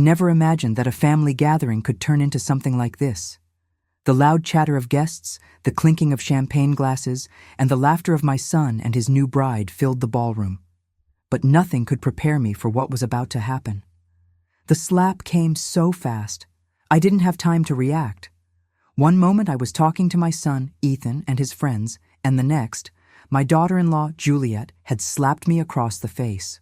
never imagined that a family gathering could turn into something like this. The loud chatter of guests, the clinking of champagne glasses, and the laughter of my son and his new bride filled the ballroom. But nothing could prepare me for what was about to happen. The slap came so fast, I didn't have time to react. One moment I was talking to my son, Ethan, and his friends, and the next, my daughter-in-law, Juliet, had slapped me across the face.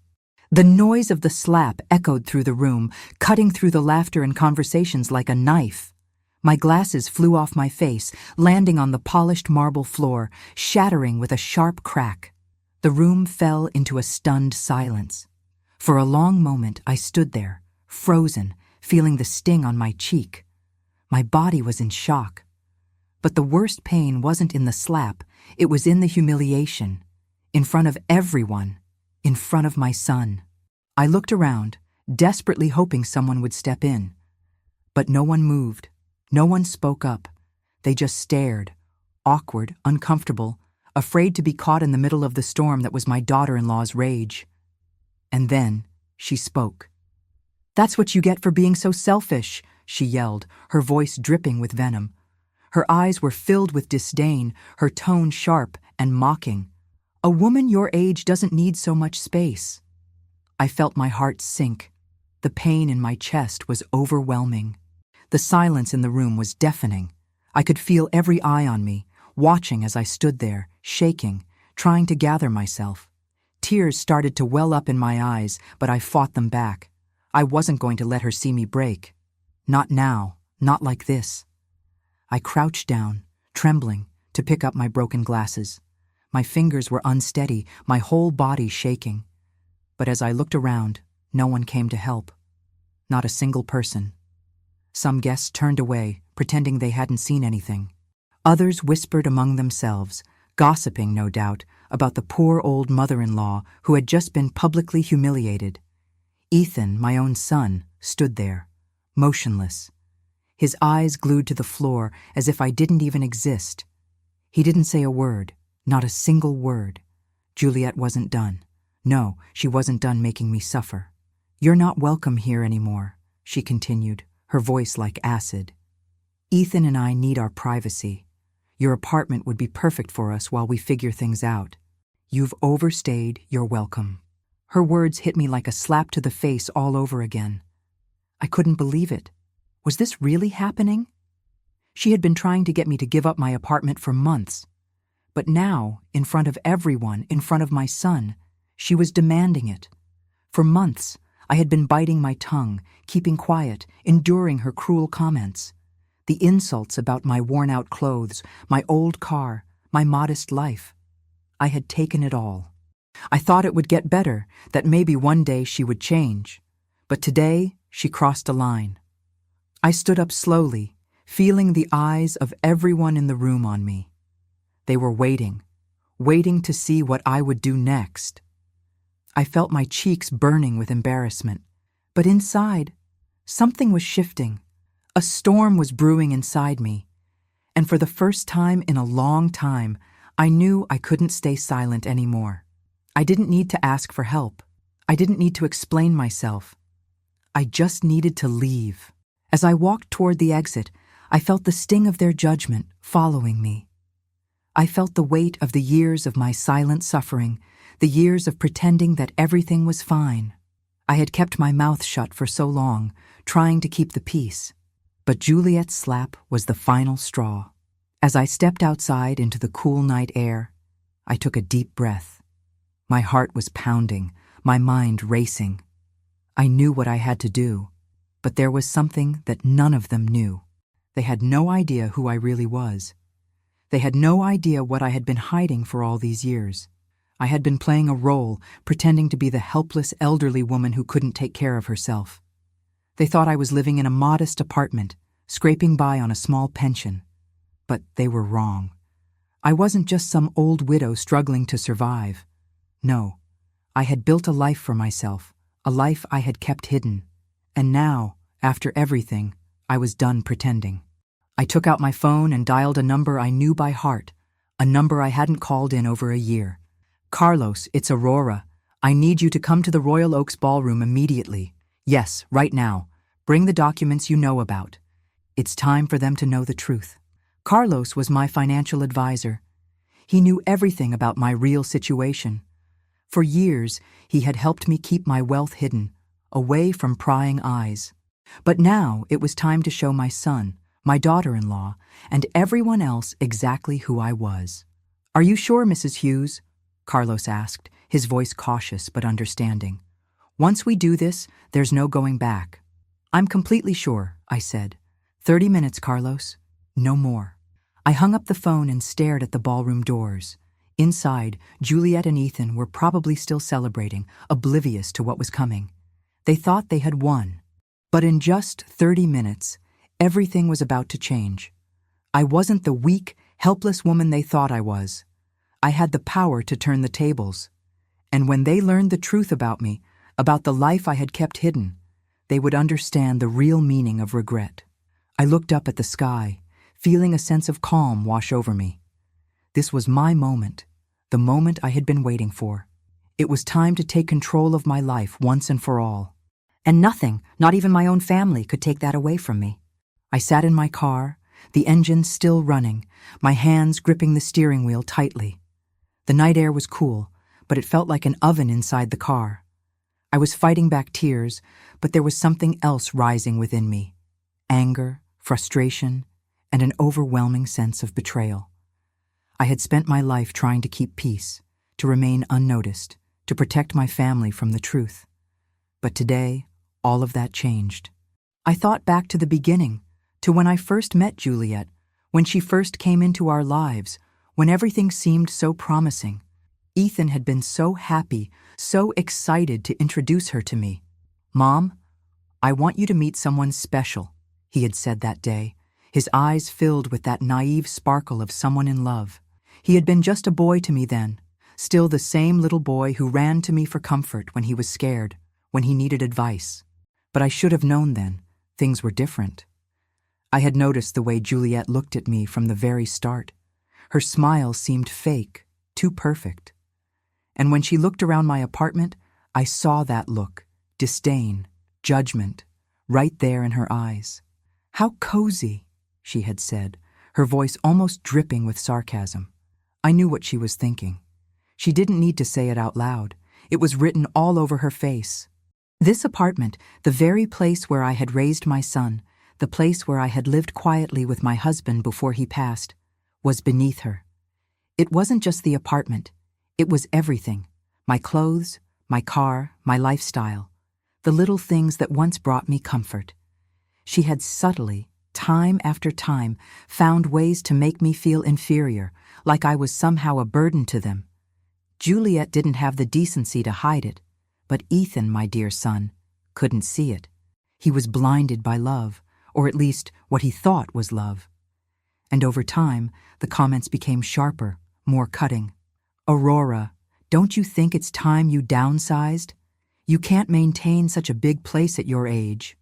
The noise of the slap echoed through the room, cutting through the laughter and conversations like a knife. My glasses flew off my face, landing on the polished marble floor, shattering with a sharp crack. The room fell into a stunned silence. For a long moment I stood there, frozen, feeling the sting on my cheek. My body was in shock. But the worst pain wasn't in the slap, it was in the humiliation. In front of everyone, in front of my son. I looked around, desperately hoping someone would step in. But no one moved. No one spoke up. They just stared, awkward, uncomfortable, afraid to be caught in the middle of the storm that was my daughter-in-law's rage. And then she spoke. "That's what you get for being so selfish," she yelled, her voice dripping with venom. Her eyes were filled with disdain, her tone sharp and mocking. "A woman your age doesn't need so much space." I felt my heart sink. The pain in my chest was overwhelming. The silence in the room was deafening. I could feel every eye on me, watching as I stood there, shaking, trying to gather myself. Tears started to well up in my eyes, but I fought them back. I wasn't going to let her see me break. Not now, not like this. I crouched down, trembling, to pick up my broken glasses. My fingers were unsteady, my whole body shaking. But as I looked around, no one came to help. Not a single person. Some guests turned away, pretending they hadn't seen anything. Others whispered among themselves, gossiping, no doubt, about the poor old mother-in-law who had just been publicly humiliated. Ethan, my own son, stood there, motionless, his eyes glued to the floor as if I didn't even exist. He didn't say a word, not a single word. Juliet wasn't done. No, she wasn't done making me suffer. "You're not welcome here anymore," she continued, her voice like acid. "Ethan and I need our privacy. Your apartment would be perfect for us while we figure things out. You've overstayed your welcome." Her words hit me like a slap to the face all over again. I couldn't believe it. Was this really happening? She had been trying to get me to give up my apartment for months. But now, in front of everyone, in front of my son, she was demanding it. For months, I had been biting my tongue, keeping quiet, enduring her cruel comments. The insults about my worn-out clothes, my old car, my modest life. I had taken it all. I thought it would get better, that maybe one day she would change. But today, she crossed a line. I stood up slowly, feeling the eyes of everyone in the room on me. They were waiting to see what I would do next. I felt my cheeks burning with embarrassment. But inside, something was shifting. A storm was brewing inside me. And for the first time in a long time, I knew I couldn't stay silent anymore. I didn't need to ask for help. I didn't need to explain myself. I just needed to leave. As I walked toward the exit, I felt the sting of their judgment following me. I felt the weight of the years of my silent suffering, the years of pretending that everything was fine. I had kept my mouth shut for so long, trying to keep the peace. But Juliet's slap was the final straw. As I stepped outside into the cool night air, I took a deep breath. My heart was pounding, my mind racing. I knew what I had to do, but there was something that none of them knew. They had no idea who I really was. They had no idea what I had been hiding for all these years. I had been playing a role, pretending to be the helpless elderly woman who couldn't take care of herself. They thought I was living in a modest apartment, scraping by on a small pension. But they were wrong. I wasn't just some old widow struggling to survive. No, I had built a life for myself, a life I had kept hidden. And now, after everything, I was done pretending. I took out my phone and dialed a number I knew by heart, a number I hadn't called in over a year. "Carlos, it's Aurora. I need you to come to the Royal Oaks Ballroom immediately. Yes, right now. Bring the documents you know about. It's time for them to know the truth. Carlos was my financial advisor. He knew everything about my real situation. For years, he had helped me keep my wealth hidden, away from prying eyes. But now it was time to show my son, my daughter-in-law, and everyone else exactly who I was. "Are you sure, Mrs. Hughes?" Carlos asked, his voice cautious but understanding. "Once we do this, there's no going back." "I'm completely sure," I said. 30 minutes, Carlos. No more." I hung up the phone and stared at the ballroom doors. Inside, Juliet and Ethan were probably still celebrating, oblivious to what was coming. They thought they had won. But in just 30 minutes, everything was about to change. I wasn't the weak, helpless woman they thought I was. I had the power to turn the tables. And when they learned the truth about me, about the life I had kept hidden, they would understand the real meaning of regret. I looked up at the sky, feeling a sense of calm wash over me. This was my moment, the moment I had been waiting for. It was time to take control of my life once and for all. And nothing, not even my own family, could take that away from me. I sat in my car, the engine still running, my hands gripping the steering wheel tightly. The night air was cool, but it felt like an oven inside the car. I was fighting back tears, but there was something else rising within me. Anger, frustration, and an overwhelming sense of betrayal. I had spent my life trying to keep peace, to remain unnoticed, to protect my family from the truth. But today, all of that changed. I thought back to the beginning, to when I first met Juliet, when she first came into our lives, when everything seemed so promising. Ethan had been so happy, so excited to introduce her to me. "Mom, I want you to meet someone special," he had said that day, his eyes filled with that naive sparkle of someone in love. He had been just a boy to me then, still the same little boy who ran to me for comfort when he was scared, when he needed advice. But I should have known then, things were different. I had noticed the way Juliet looked at me from the very start. Her smile seemed fake, too perfect. And when she looked around my apartment, I saw that look, disdain, judgment, right there in her eyes. "How cozy," she had said, her voice almost dripping with sarcasm. I knew what she was thinking. She didn't need to say it out loud. It was written all over her face. This apartment, the very place where I had raised my son, the place where I had lived quietly with my husband before he passed, was beneath her. It wasn't just the apartment. It was everything. My clothes, my car, my lifestyle. The little things that once brought me comfort. She had subtly, time after time, found ways to make me feel inferior, like I was somehow a burden to them. Juliet didn't have the decency to hide it, but Ethan, my dear son, couldn't see it. He was blinded by love, or at least what he thought was love. And over time, the comments became sharper, more cutting. "Aurora, don't you think it's time you downsized? You can't maintain such a big place at your age."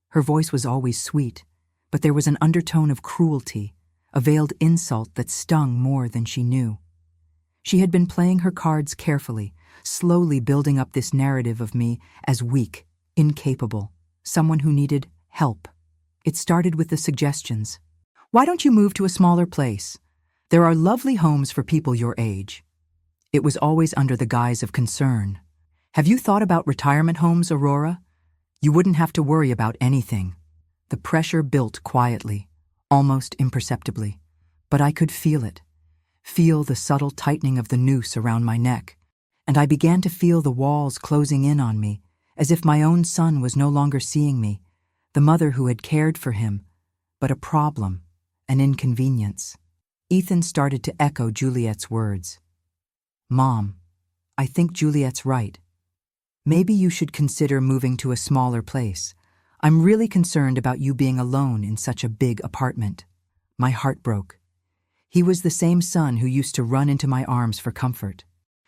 Her voice was always sweet, but there was an undertone of cruelty, a veiled insult that stung more than she knew. She had been playing her cards carefully, slowly building up this narrative of me as weak, incapable, someone who needed help. It started with the suggestions. "Why don't you move to a smaller place? There are lovely homes for people your age." It was always under the guise of concern. "Have you thought about retirement homes, Aurora? You wouldn't have to worry about anything." The pressure built quietly, almost imperceptibly, but I could feel it. Feel the subtle tightening of the noose around my neck, and I began to feel the walls closing in on me, as if my own son was no longer seeing me, the mother who had cared for him, but a problem, an inconvenience. Ethan started to echo Juliet's words. "Mom, I think Juliet's right. Maybe you should consider moving to a smaller place. I'm really concerned about you being alone in such a big apartment." My heart broke. He was the same son who used to run into my arms for comfort.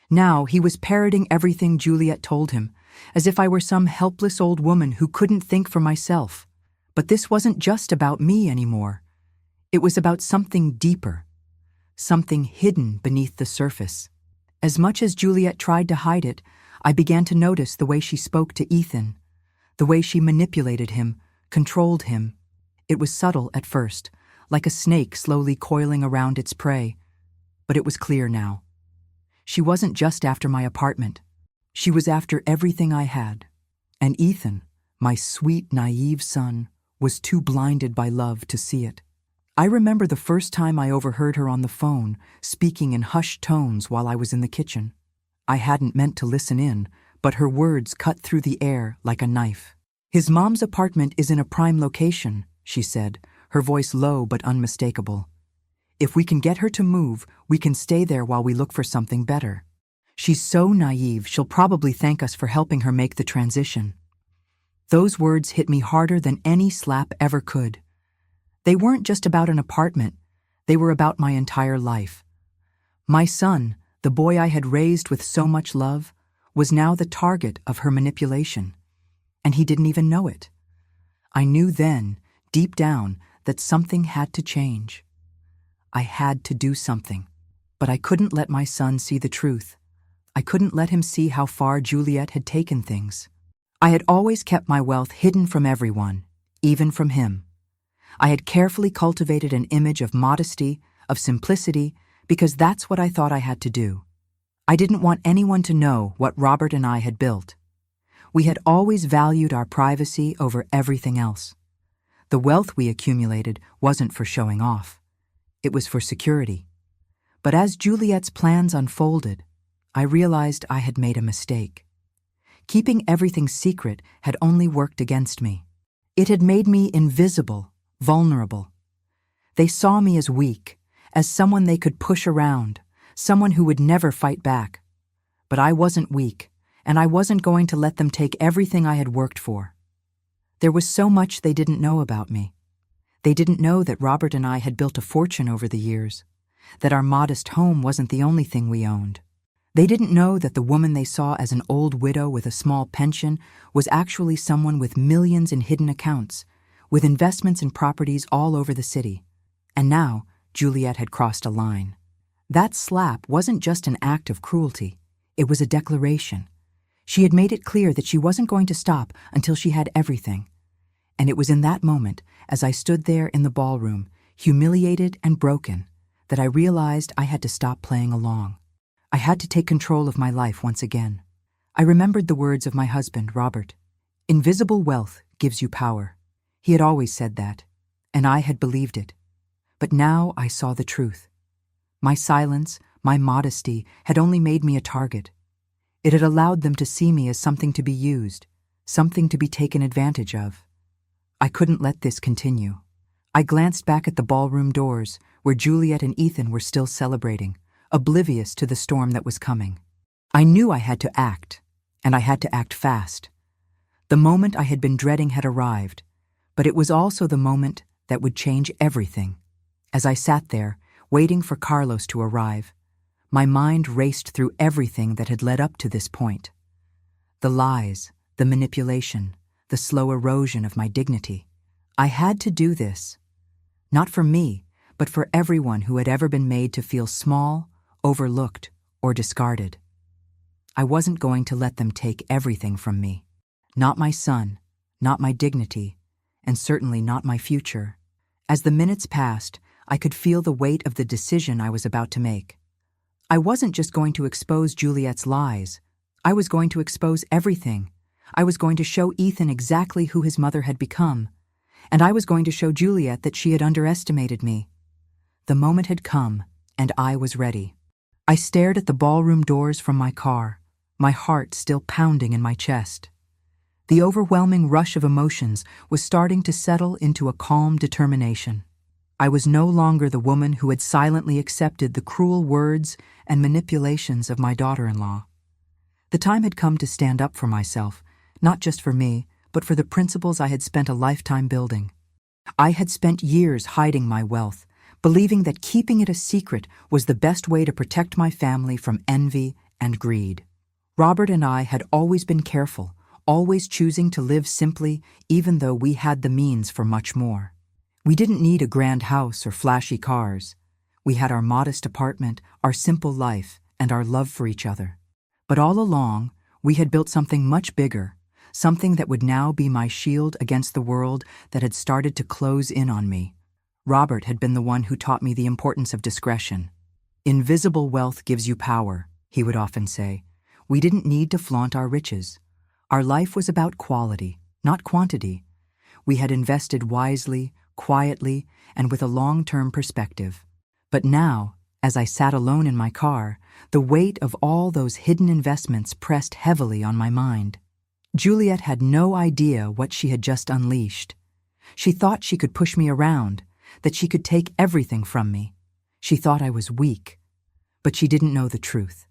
Now he was parroting everything Juliet told him, as if I were some helpless old woman who couldn't think for myself. But this wasn't just about me anymore. It was about something deeper, something hidden beneath the surface. As much as Juliet tried to hide it, I began to notice the way she spoke to Ethan, the way she manipulated him, controlled him. It was subtle at first, like a snake slowly coiling around its prey, but it was clear now. She wasn't just after my apartment. She was after everything I had. And Ethan, my sweet, naive son, was too blinded by love to see it. I remember the first time I overheard her on the phone, speaking in hushed tones while I was in the kitchen. I hadn't meant to listen in, but her words cut through the air like a knife. "His mom's apartment is in a prime location," she said, her voice low but unmistakable. "If we can get her to move, we can stay there while we look for something better. She's so naive, she'll probably thank us for helping her make the transition." Those words hit me harder than any slap ever could. They weren't just about an apartment, they were about my entire life. My son, the boy I had raised with so much love, was now the target of her manipulation. And he didn't even know it. I knew then, deep down, that something had to change. I had to do something. But I couldn't let my son see the truth. I couldn't let him see how far Juliet had taken things. I had always kept my wealth hidden from everyone, even from him. I had carefully cultivated an image of modesty, of simplicity, because that's what I thought I had to do. I didn't want anyone to know what Robert and I had built. We had always valued our privacy over everything else. The wealth we accumulated wasn't for showing off. It was for security. But as Juliet's plans unfolded, I realized I had made a mistake. Keeping everything secret had only worked against me. It had made me invisible, vulnerable. They saw me as weak, as someone they could push around, someone who would never fight back. But I wasn't weak, and I wasn't going to let them take everything I had worked for. There was so much they didn't know about me. They didn't know that Robert and I had built a fortune over the years, that our modest home wasn't the only thing we owned. They didn't know that the woman they saw as an old widow with a small pension was actually someone with millions in hidden accounts, with investments in properties all over the city. And now, Juliet had crossed a line. That slap wasn't just an act of cruelty. It was a declaration. She had made it clear that she wasn't going to stop until she had everything. And it was in that moment, as I stood there in the ballroom, humiliated and broken, that I realized I had to stop playing along. I had to take control of my life once again. I remembered the words of my husband, Robert. "Invisible wealth gives you power." He had always said that, and I had believed it. But now I saw the truth. My silence, my modesty, had only made me a target. It had allowed them to see me as something to be used, something to be taken advantage of. I couldn't let this continue. I glanced back at the ballroom doors, where Juliet and Ethan were still celebrating, oblivious to the storm that was coming. I knew I had to act, and I had to act fast. The moment I had been dreading had arrived, but it was also the moment that would change everything. As I sat there, waiting for Carlos to arrive, my mind raced through everything that had led up to this point. The lies, the manipulation, the slow erosion of my dignity. I had to do this, not for me, but for everyone who had ever been made to feel small, overlooked, or discarded. I wasn't going to let them take everything from me. Not my son, not my dignity, and certainly not my future. As the minutes passed, I could feel the weight of the decision I was about to make. I wasn't just going to expose Juliet's lies. I was going to expose everything. I was going to show Ethan exactly who his mother had become, and I was going to show Juliet that she had underestimated me. The moment had come, and I was ready. I stared at the ballroom doors from my car, my heart still pounding in my chest. The overwhelming rush of emotions was starting to settle into a calm determination. I was no longer the woman who had silently accepted the cruel words and manipulations of my daughter-in-law. The time had come to stand up for myself, not just for me, but for the principles I had spent a lifetime building. I had spent years hiding my wealth, believing that keeping it a secret was the best way to protect my family from envy and greed. Robert and I had always been careful, always choosing to live simply, even though we had the means for much more. We didn't need a grand house or flashy cars. We had our modest apartment, our simple life, and our love for each other. But all along, we had built something much bigger, something that would now be my shield against the world that had started to close in on me. Robert had been the one who taught me the importance of discretion. "Invisible wealth gives you power," he would often say. We didn't need to flaunt our riches. Our life was about quality, not quantity. We had invested wisely, quietly, and with a long-term perspective. But now, as I sat alone in my car, the weight of all those hidden investments pressed heavily on my mind. Juliet had no idea what she had just unleashed. She thought she could push me around, that she could take everything from me. She thought I was weak. But she didn't know the truth.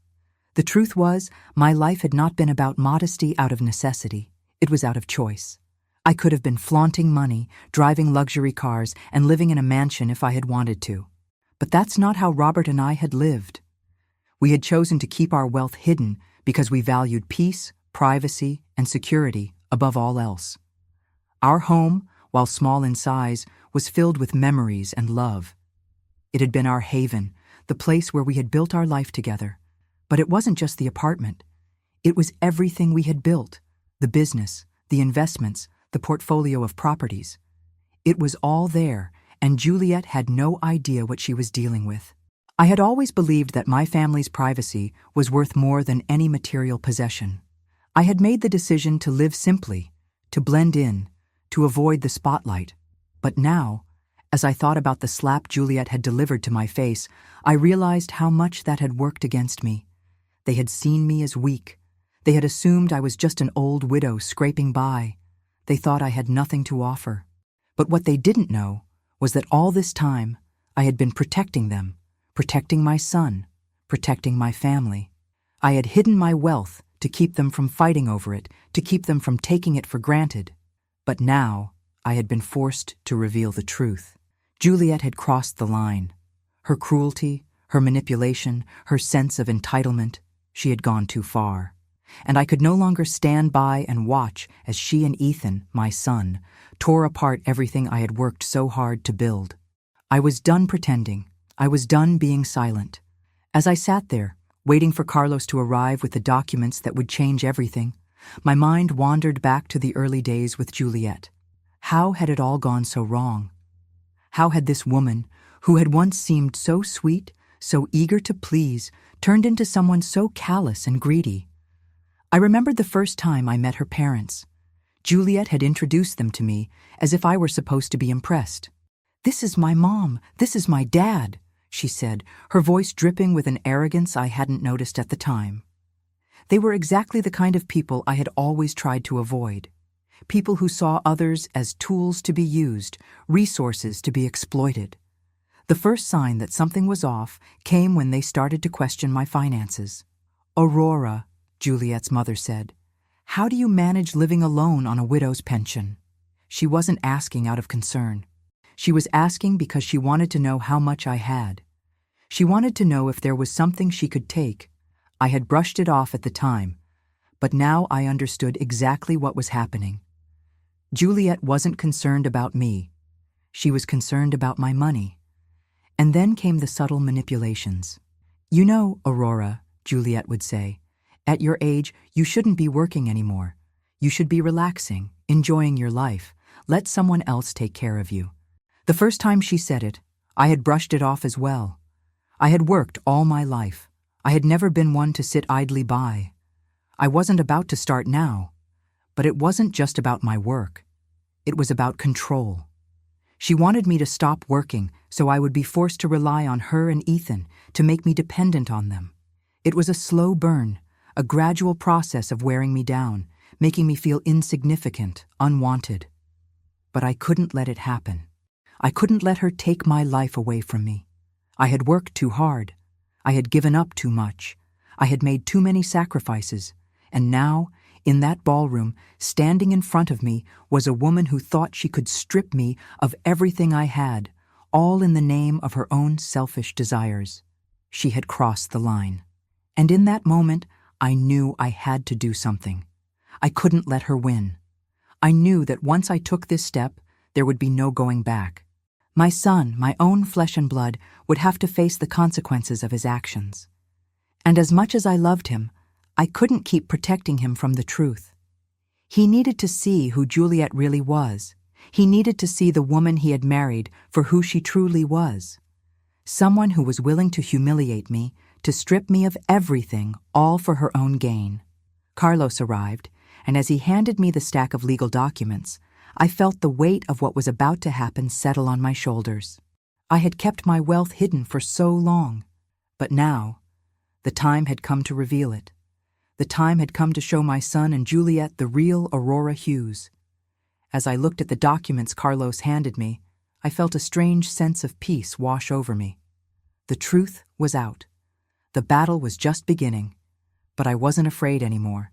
The truth was, my life had not been about modesty out of necessity. It was out of choice. I could have been flaunting money, driving luxury cars, and living in a mansion if I had wanted to. But that's not how Robert and I had lived. We had chosen to keep our wealth hidden because we valued peace, privacy, and security above all else. Our home, while small in size, was filled with memories and love. It had been our haven, the place where we had built our life together. But it wasn't just the apartment. It was everything we had built, the business, the investments, the portfolio of properties. It was all there, and Juliet had no idea what she was dealing with. I had always believed that my family's privacy was worth more than any material possession. I had made the decision to live simply, to blend in, to avoid the spotlight. But now, as I thought about the slap Juliet had delivered to my face, I realized how much that had worked against me. They had seen me as weak. They had assumed I was just an old widow scraping by. They thought I had nothing to offer. But what they didn't know was that all this time I had been protecting them, protecting my son, protecting my family. I had hidden my wealth to keep them from fighting over it, to keep them from taking it for granted. But now I had been forced to reveal the truth. Juliet had crossed the line. Her cruelty, her manipulation, her sense of entitlement, she had gone too far. And I could no longer stand by and watch as she and Ethan, my son, tore apart everything I had worked so hard to build. I was done pretending. I was done being silent. As I sat there, waiting for Carlos to arrive with the documents that would change everything, my mind wandered back to the early days with Juliet. How had it all gone so wrong? How had this woman, who had once seemed so sweet, so eager to please, turned into someone so callous and greedy? I remembered the first time I met her parents. Juliet had introduced them to me as if I were supposed to be impressed. "This is my mom, this is my dad," she said, her voice dripping with an arrogance I hadn't noticed at the time. They were exactly the kind of people I had always tried to avoid. People who saw others as tools to be used, resources to be exploited. The first sign that something was off came when they started to question my finances. "Aurora," Juliet's mother said, "how do you manage living alone on a widow's pension?" She wasn't asking out of concern. She was asking because she wanted to know how much I had. She wanted to know if there was something she could take. I had brushed it off at the time, but now I understood exactly what was happening. Juliet wasn't concerned about me. She was concerned about my money. And then came the subtle manipulations. "You know, Aurora," Juliet would say, "at your age, you shouldn't be working anymore. You should be relaxing, enjoying your life. Let someone else take care of you." The first time she said it, I had brushed it off as well. I had worked all my life. I had never been one to sit idly by. I wasn't about to start now. But it wasn't just about my work. It was about control. She wanted me to stop working so I would be forced to rely on her and Ethan to make me dependent on them. It was a slow burn, a gradual process of wearing me down, making me feel insignificant, unwanted. But I couldn't let it happen. I couldn't let her take my life away from me. I had worked too hard. I had given up too much. I had made too many sacrifices. And now, in that ballroom, standing in front of me, was a woman who thought she could strip me of everything I had, all in the name of her own selfish desires. She had crossed the line. And in that moment, I knew I had to do something. I couldn't let her win. I knew that once I took this step, there would be no going back. My son, my own flesh and blood, would have to face the consequences of his actions. And as much as I loved him, I couldn't keep protecting him from the truth. He needed to see who Juliet really was. He needed to see the woman he had married for who she truly was. Someone who was willing to humiliate me, to strip me of everything, all for her own gain. Carlos arrived, and as he handed me the stack of legal documents, I felt the weight of what was about to happen settle on my shoulders. I had kept my wealth hidden for so long, but now, the time had come to reveal it. The time had come to show my son and Juliet the real Aurora Hughes. As I looked at the documents Carlos handed me, I felt a strange sense of peace wash over me. The truth was out. The battle was just beginning, but I wasn't afraid anymore.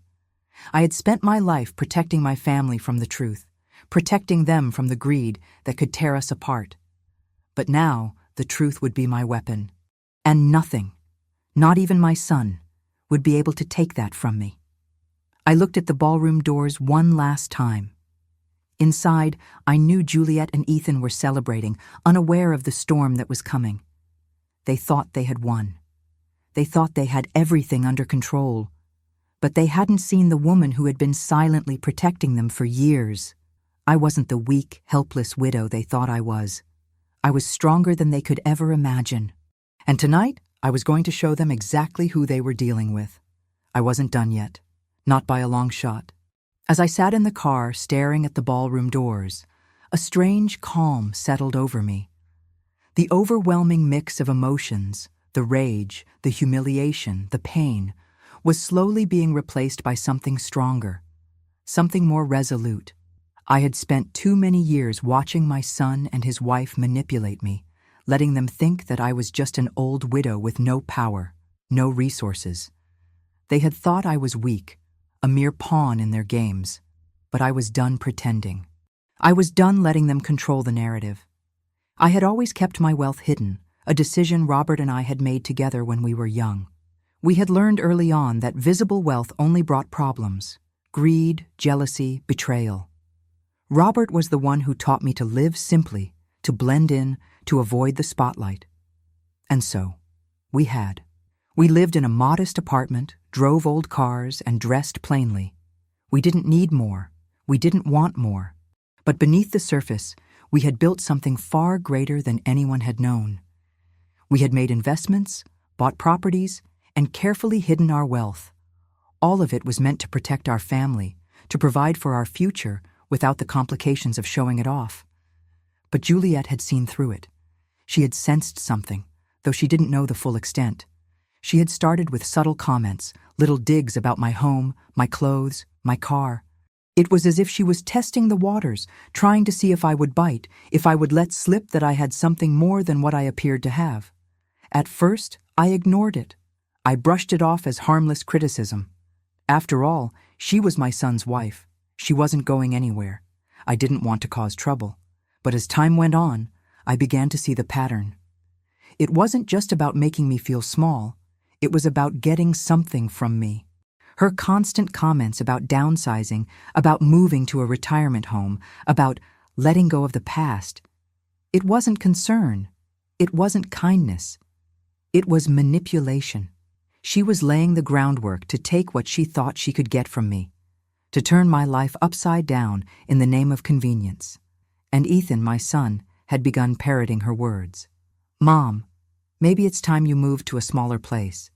I had spent my life protecting my family from the truth, protecting them from the greed that could tear us apart. But now, the truth would be my weapon, and nothing, not even my son, would be able to take that from me. I looked at the ballroom doors one last time. Inside, I knew Juliet and Ethan were celebrating, unaware of the storm that was coming. They thought they had won. They thought they had everything under control. But they hadn't seen the woman who had been silently protecting them for years. I wasn't the weak, helpless widow they thought I was. I was stronger than they could ever imagine. And tonight, I was going to show them exactly who they were dealing with. I wasn't done yet, not by a long shot. As I sat in the car staring at the ballroom doors, a strange calm settled over me. The overwhelming mix of emotions, the rage, the humiliation, the pain, was slowly being replaced by something stronger, something more resolute. I had spent too many years watching my son and his wife manipulate me, letting them think that I was just an old widow with no power, no resources. They had thought I was weak, a mere pawn in their games, but I was done pretending. I was done letting them control the narrative. I had always kept my wealth hidden, a decision Robert and I had made together when we were young. We had learned early on that visible wealth only brought problems: greed, jealousy, betrayal. Robert was the one who taught me to live simply, to blend in, to avoid the spotlight. And so, we had. We lived in a modest apartment, drove old cars, and dressed plainly. We didn't need more. We didn't want more. But beneath the surface, we had built something far greater than anyone had known. We had made investments, bought properties, and carefully hidden our wealth. All of it was meant to protect our family, to provide for our future without the complications of showing it off. But Juliet had seen through it. She had sensed something, though she didn't know the full extent. She had started with subtle comments, little digs about my home, my clothes, my car. It was as if she was testing the waters, trying to see if I would bite, if I would let slip that I had something more than what I appeared to have. At first, I ignored it. I brushed it off as harmless criticism. After all, she was my son's wife. She wasn't going anywhere. I didn't want to cause trouble. But as time went on, I began to see the pattern. It wasn't just about making me feel small. It was about getting something from me. Her constant comments about downsizing, about moving to a retirement home, about letting go of the past. It wasn't concern. It wasn't kindness. It was manipulation. She was laying the groundwork to take what she thought she could get from me, to turn my life upside down in the name of convenience. And Ethan, my son, had begun parroting her words. "Mom, maybe it's time you moved to a smaller place.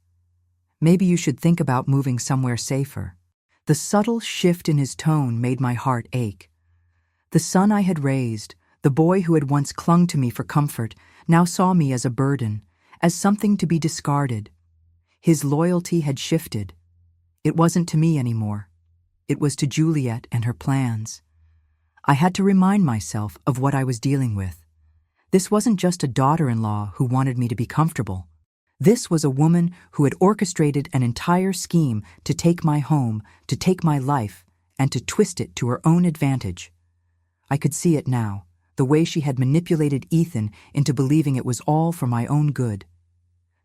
Maybe you should think about moving somewhere safer." The subtle shift in his tone made my heart ache. The son I had raised, the boy who had once clung to me for comfort, now saw me as a burden, as something to be discarded. His loyalty had shifted. It wasn't to me anymore. It was to Juliet and her plans. I had to remind myself of what I was dealing with. This wasn't just a daughter-in-law who wanted me to be comfortable. This was a woman who had orchestrated an entire scheme to take my home, to take my life, and to twist it to her own advantage. I could see it now, the way she had manipulated Ethan into believing it was all for my own good.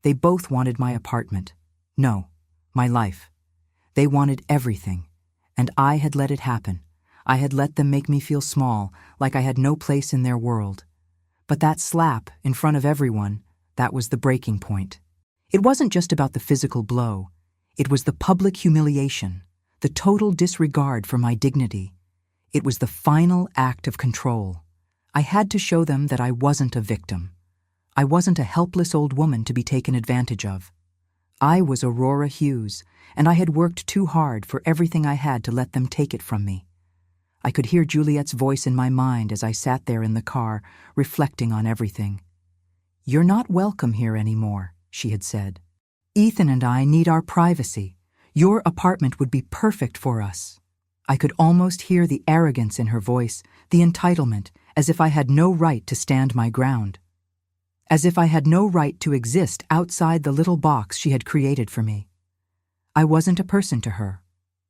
They both wanted my apartment. No, my life. They wanted everything, and I had let it happen. I had let them make me feel small, like I had no place in their world. But that slap, in front of everyone, that was the breaking point. It wasn't just about the physical blow. It was the public humiliation, the total disregard for my dignity. It was the final act of control. I had to show them that I wasn't a victim. I wasn't a helpless old woman to be taken advantage of. I was Aurora Hughes, and I had worked too hard for everything I had to let them take it from me. I could hear Juliet's voice in my mind as I sat there in the car, reflecting on everything. "You're not welcome here anymore," she had said. "Ethan and I need our privacy. Your apartment would be perfect for us." I could almost hear the arrogance in her voice, the entitlement, as if I had no right to stand my ground. As if I had no right to exist outside the little box she had created for me. I wasn't a person to her.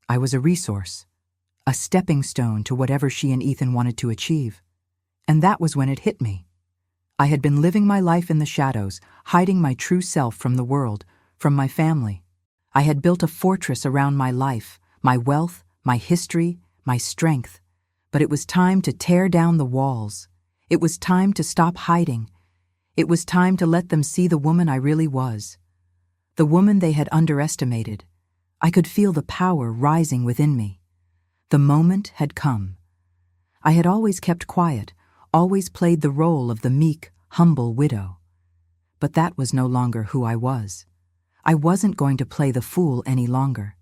I was a resource, a stepping stone to whatever she and Ethan wanted to achieve. And that was when it hit me. I had been living my life in the shadows, hiding my true self from the world, from my family. I had built a fortress around my life, my wealth, my history, my strength. But it was time to tear down the walls. It was time to stop hiding. It was time to let them see the woman I really was. The woman they had underestimated. I could feel the power rising within me. The moment had come. I had always kept quiet, always played the role of the meek, humble widow. But that was no longer who I was. I wasn't going to play the fool any longer.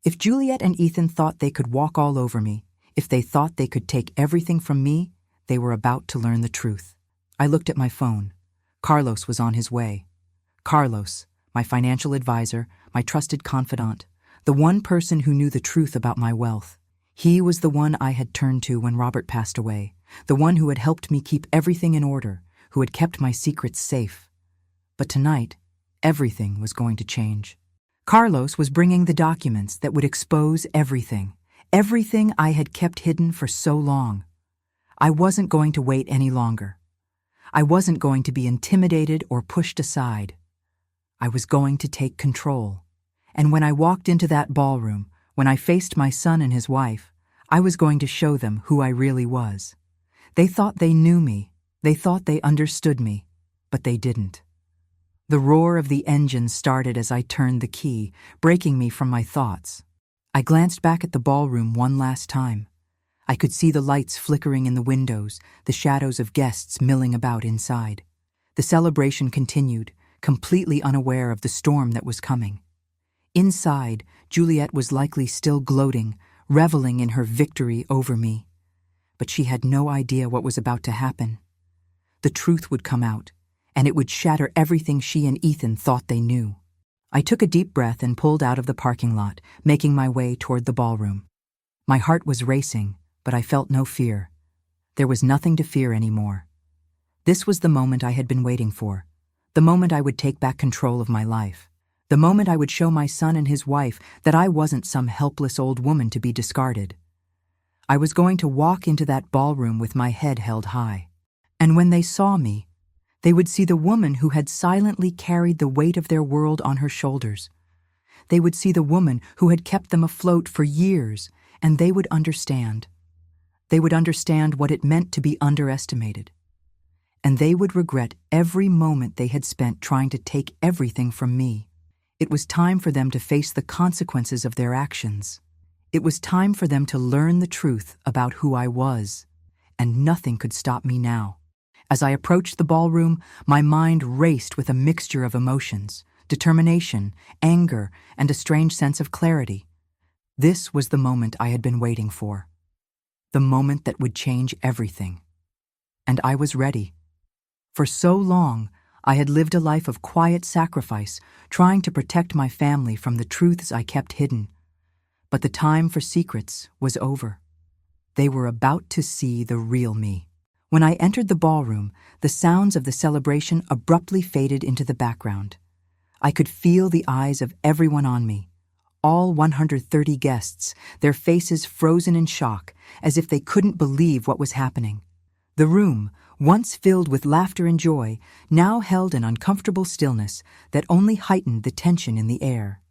If Juliet and Ethan thought they could walk all over me, if they thought they could take everything from me, they were about to learn the truth. I looked at my phone. Carlos was on his way. Carlos, my financial advisor, my trusted confidant, the one person who knew the truth about my wealth. He was the one I had turned to when Robert passed away, the one who had helped me keep everything in order, who had kept my secrets safe. But tonight, everything was going to change. Carlos was bringing the documents that would expose everything I had kept hidden for so long. I wasn't going to wait any longer. I wasn't going to be intimidated or pushed aside. I was going to take control. And when I walked into that ballroom, when I faced my son and his wife, I was going to show them who I really was. They thought they knew me. They thought they understood me, but they didn't. The roar of the engine started as I turned the key, breaking me from my thoughts. I glanced back at the ballroom one last time. I could see the lights flickering in the windows, the shadows of guests milling about inside. The celebration continued, completely unaware of the storm that was coming. Inside, Juliet was likely still gloating, reveling in her victory over me. But she had no idea what was about to happen. The truth would come out, and it would shatter everything she and Ethan thought they knew. I took a deep breath and pulled out of the parking lot, making my way toward the ballroom. My heart was racing, but I felt no fear. There was nothing to fear anymore. This was the moment I had been waiting for, the moment I would take back control of my life, the moment I would show my son and his wife that I wasn't some helpless old woman to be discarded. I was going to walk into that ballroom with my head held high. And when they saw me, they would see the woman who had silently carried the weight of their world on her shoulders. They would see the woman who had kept them afloat for years, and they would understand. They would understand what it meant to be underestimated. And they would regret every moment they had spent trying to take everything from me. It was time for them to face the consequences of their actions. It was time for them to learn the truth about who I was, and nothing could stop me now. As I approached the ballroom, my mind raced with a mixture of emotions, determination, anger, and a strange sense of clarity. This was the moment I had been waiting for. The moment that would change everything. And I was ready. For so long, I had lived a life of quiet sacrifice, trying to protect my family from the truths I kept hidden. But the time for secrets was over. They were about to see the real me. When I entered the ballroom, the sounds of the celebration abruptly faded into the background. I could feel the eyes of everyone on me. All 130 guests, their faces frozen in shock, as if they couldn't believe what was happening. The room, once filled with laughter and joy, now held an uncomfortable stillness that only heightened the tension in the air.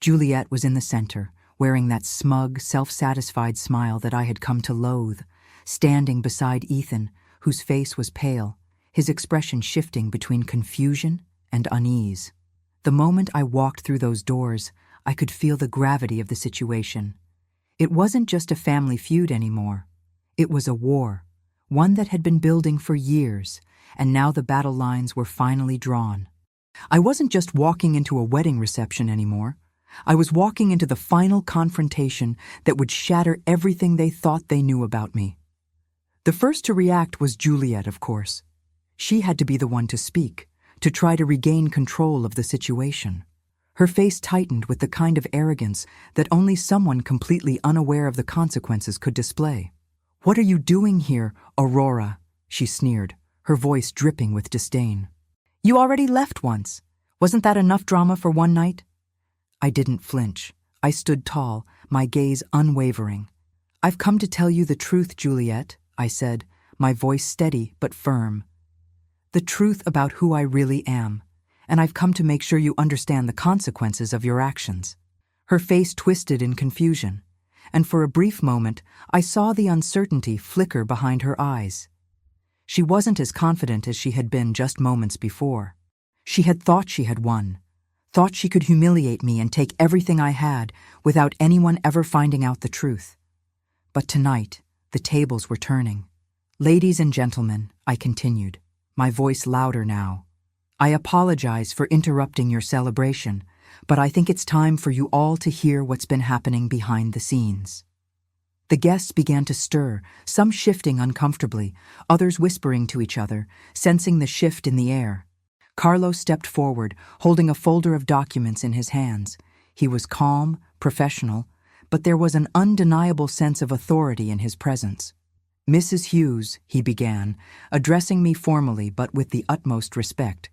Juliet was in the center, wearing that smug, self-satisfied smile that I had come to loathe, standing beside Ethan, whose face was pale, his expression shifting between confusion and unease. The moment I walked through those doors, I could feel the gravity of the situation. It wasn't just a family feud anymore. It was a war, one that had been building for years, and now the battle lines were finally drawn. I wasn't just walking into a wedding reception anymore. I was walking into the final confrontation that would shatter everything they thought they knew about me. The first to react was Juliet, of course. She had to be the one to speak, to try to regain control of the situation. Her face tightened with the kind of arrogance that only someone completely unaware of the consequences could display. "What are you doing here, Aurora?" she sneered, her voice dripping with disdain. "You already left once. Wasn't that enough drama for one night?" I didn't flinch. I stood tall, my gaze unwavering. "I've come to tell you the truth, Juliet," I said, my voice steady but firm. "The truth about who I really am, and I've come to make sure you understand the consequences of your actions." Her face twisted in confusion, and for a brief moment I saw the uncertainty flicker behind her eyes. She wasn't as confident as she had been just moments before. She had thought she had won, thought she could humiliate me and take everything I had without anyone ever finding out the truth. But tonight, the tables were turning. "Ladies and gentlemen," I continued, my voice louder now, "I apologize for interrupting your celebration, but I think it's time for you all to hear what's been happening behind the scenes." The guests began to stir, some shifting uncomfortably, others whispering to each other, sensing the shift in the air. Carlos stepped forward, holding a folder of documents in his hands. He was calm, professional, but there was an undeniable sense of authority in his presence. "Mrs. Hughes," he began, addressing me formally but with the utmost respect,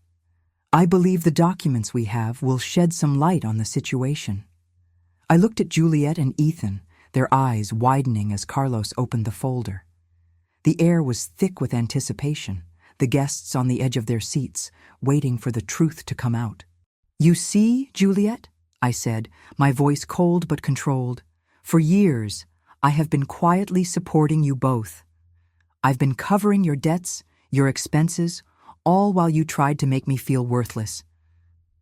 "I believe the documents we have will shed some light on the situation." I looked at Juliet and Ethan, their eyes widening as Carlos opened the folder. The air was thick with anticipation, the guests on the edge of their seats, waiting for the truth to come out. "You see, Juliet," I said, my voice cold but controlled, "for years, I have been quietly supporting you both. I've been covering your debts, your expenses, all while you tried to make me feel worthless.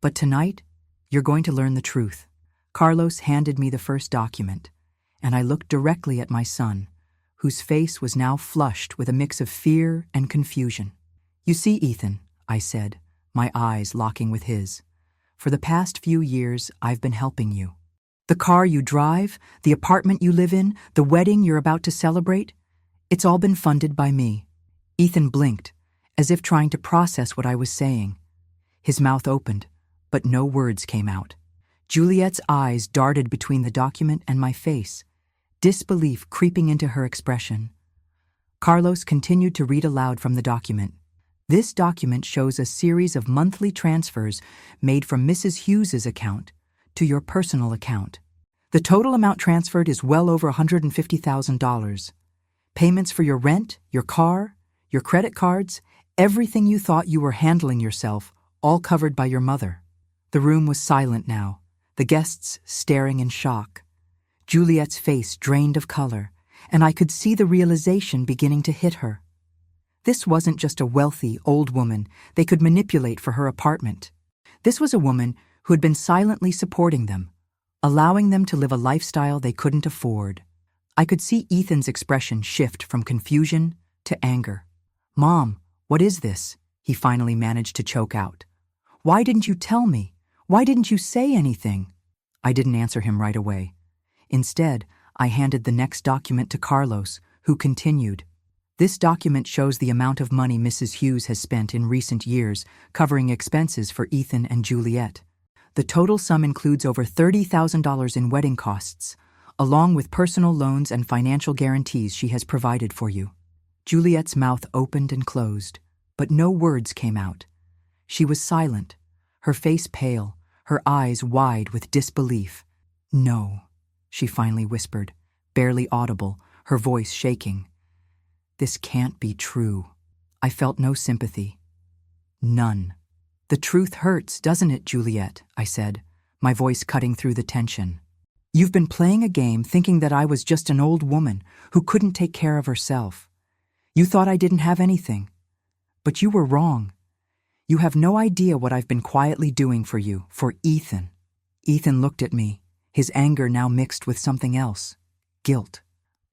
But tonight, you're going to learn the truth." Carlos handed me the first document, and I looked directly at my son, whose face was now flushed with a mix of fear and confusion. "You see, Ethan," I said, my eyes locking with his, "for the past few years, I've been helping you. The car you drive, the apartment you live in, the wedding you're about to celebrate, it's all been funded by me." Ethan blinked, as if trying to process what I was saying. His mouth opened, but no words came out. Juliet's eyes darted between the document and my face, disbelief creeping into her expression. Carlos continued to read aloud from the document. "This document shows a series of monthly transfers made from Mrs. Hughes's account to your personal account. The total amount transferred is well over $150,000. Payments for your rent, your car, your credit cards, everything you thought you were handling yourself, all covered by your mother." The room was silent now, the guests staring in shock. Juliet's face drained of color, and I could see the realization beginning to hit her. This wasn't just a wealthy, old woman they could manipulate for her apartment. This was a woman who had been silently supporting them, allowing them to live a lifestyle they couldn't afford. I could see Ethan's expression shift from confusion to anger. "Mom, what is this?" he finally managed to choke out. "Why didn't you tell me? Why didn't you say anything?" I didn't answer him right away. Instead, I handed the next document to Carlos, who continued. "This document shows the amount of money Mrs. Hughes has spent in recent years covering expenses for Ethan and Juliet. The total sum includes over $30,000 in wedding costs, along with personal loans and financial guarantees she has provided for you." Juliet's mouth opened and closed, but no words came out. She was silent, her face pale, her eyes wide with disbelief. "No," she finally whispered, barely audible, her voice shaking. "This can't be true." I felt no sympathy. None. "The truth hurts, doesn't it, Juliet?" I said, my voice cutting through the tension. "You've been playing a game thinking that I was just an old woman who couldn't take care of herself. You thought I didn't have anything. But you were wrong. You have no idea what I've been quietly doing for you, for Ethan." Ethan looked at me, his anger now mixed with something else. guilt.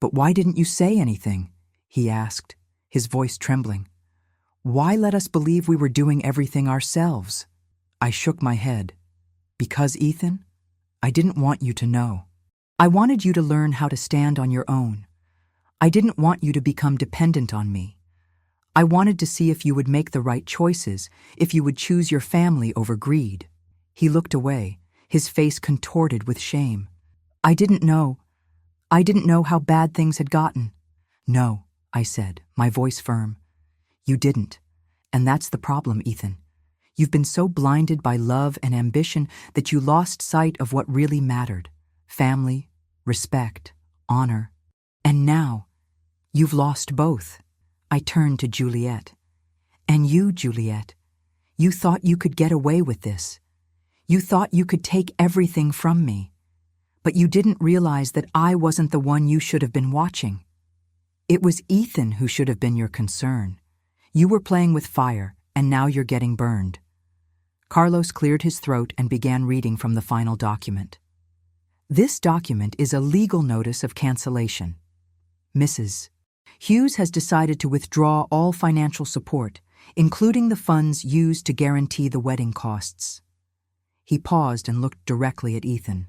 "But why didn't you say anything?" he asked, his voice trembling. "Why let us believe we were doing everything ourselves?" I shook my head. "Because, Ethan, I didn't want you to know. I wanted you to learn how to stand on your own. I didn't want you to become dependent on me. I wanted to see if you would make the right choices, if you would choose your family over greed." He looked away, his face contorted with shame. I didn't know how bad things had gotten." "No," I said, my voice firm. "You didn't. And that's the problem, Ethan. You've been so blinded by love and ambition that you lost sight of what really mattered: family, respect, honor. And now, you've lost both." I turned to Juliet. "And you, Juliet, you thought you could get away with this. You thought you could take everything from me. But you didn't realize that I wasn't the one you should have been watching. It was Ethan who should have been your concern. You were playing with fire, and now you're getting burned." Carlos cleared his throat and began reading from the final document. "This document is a legal notice of cancellation. Mrs. Hughes has decided to withdraw all financial support, including the funds used to guarantee the wedding costs." He paused and looked directly at Ethan.